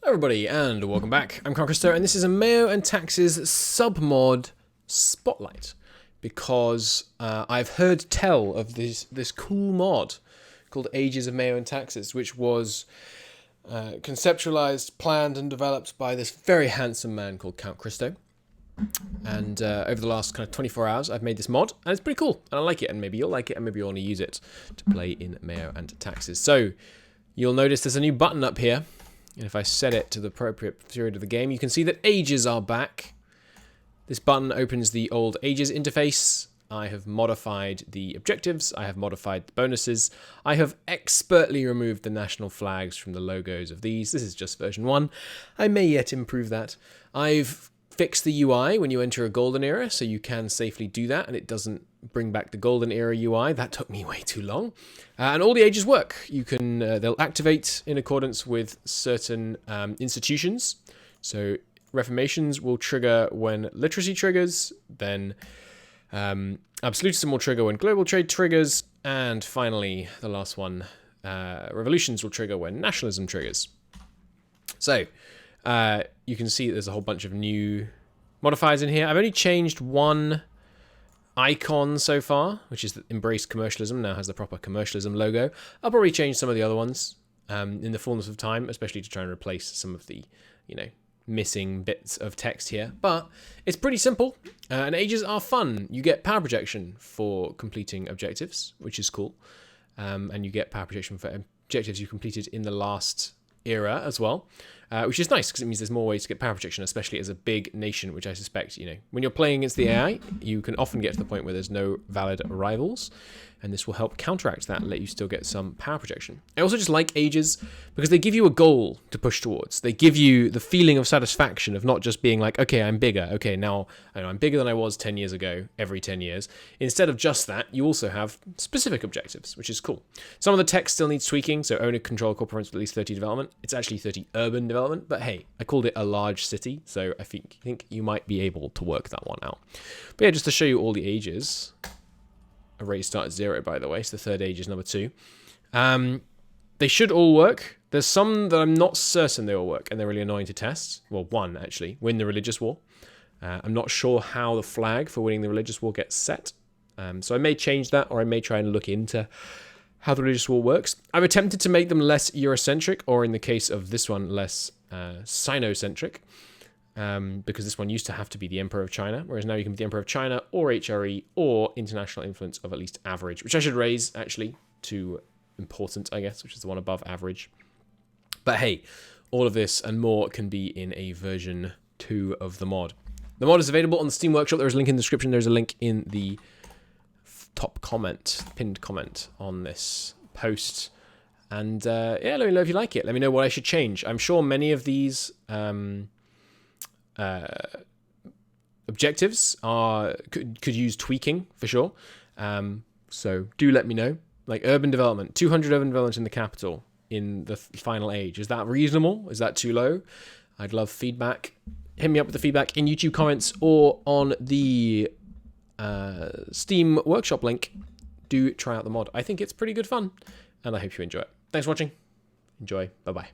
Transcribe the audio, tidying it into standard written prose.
Everybody, and welcome back. I'm Christo, and this is a Mayo and Taxes submod spotlight because I've heard tell of this cool mod called Ages of Mayo and Taxes, which was conceptualized, planned, and developed by this very handsome man called Count Christo. And over the last kind of 24 hours, I've made this mod, and it's pretty cool, and I like it, and maybe you'll like it, and maybe you'll want to use it to play in Mayo and Taxes. So you'll notice there's a new button up here. And if I set it to the appropriate period of the game, you can see that Ages are back. This button opens the old Ages interface. I have modified the objectives. I have modified the bonuses. I have expertly removed the national flags from the logos of these. This is just version 1. I may yet improve that. I've fixed the UI when you enter a golden era, so you can safely do that, and it doesn't bring back the golden era UI. That took me way too long. And all the ages work. You can they'll activate in accordance with certain institutions. So reformations will trigger when literacy triggers, then absolutism will trigger when global trade triggers, and finally the last one, revolutions will trigger when nationalism triggers. So you can see there's a whole bunch of new modifiers in here. I've only changed one icon so far, which is that Embrace Commercialism now has the proper commercialism logo. I'll probably change some of the other ones in the fullness of time, especially to try and replace some of the, missing bits of text here. But it's pretty simple, and ages are fun. You get power projection for completing objectives, which is cool, and you get power projection for objectives you completed in the last era as well, which is nice because it means there's more ways to get power projection, especially as a big nation, which I suspect, when you're playing against the AI, you can often get to the point where there's no valid rivals, and this will help counteract that and let you still get some power projection. I also just like Ages because they give you a goal to push towards. They give you the feeling of satisfaction of not just being like, okay, I'm bigger. Okay, now I'm bigger than I was 10 years ago, every 10 years. Instead of just that, you also have specific objectives, which is cool. Some of the text still needs tweaking, so owner control corporates with at least 30 development. It's actually 30 urban development, but hey, I called it a large city, so I think you might be able to work that one out. But yeah, just to show you all the ages. A rate start at 0, by the way, so the third age is number 2. They should all work. There's some that I'm not certain they all work, and they're really annoying to test. Well, one, actually. Win the religious war. I'm not sure how the flag for winning the religious war gets set. So I may change that, or I may try and look into how the religious war works. I've attempted to make them less Eurocentric, or in the case of this one, less Sinocentric. Because this one used to have to be the Emperor of China, whereas now you can be the Emperor of China, or HRE, or international influence of at least average, which I should raise, actually, to important, I guess, which is the one above average. But hey, all of this and more can be in a version 2 of the mod. The mod is available on the Steam Workshop. There's a link in the description. There's a link in the top comment, pinned comment on this post. And yeah, let me know if you like it. Let me know what I should change. I'm sure many of these objectives could use tweaking for sure. So do let me know. Like urban development, 200 urban development in the capital in the final age. Is that reasonable? Is that too low? I'd love feedback. Hit me up with the feedback in YouTube comments or on the Steam Workshop link. Do try out the mod. I think it's pretty good fun, and I hope you enjoy it. Thanks for watching. Enjoy. Bye-bye.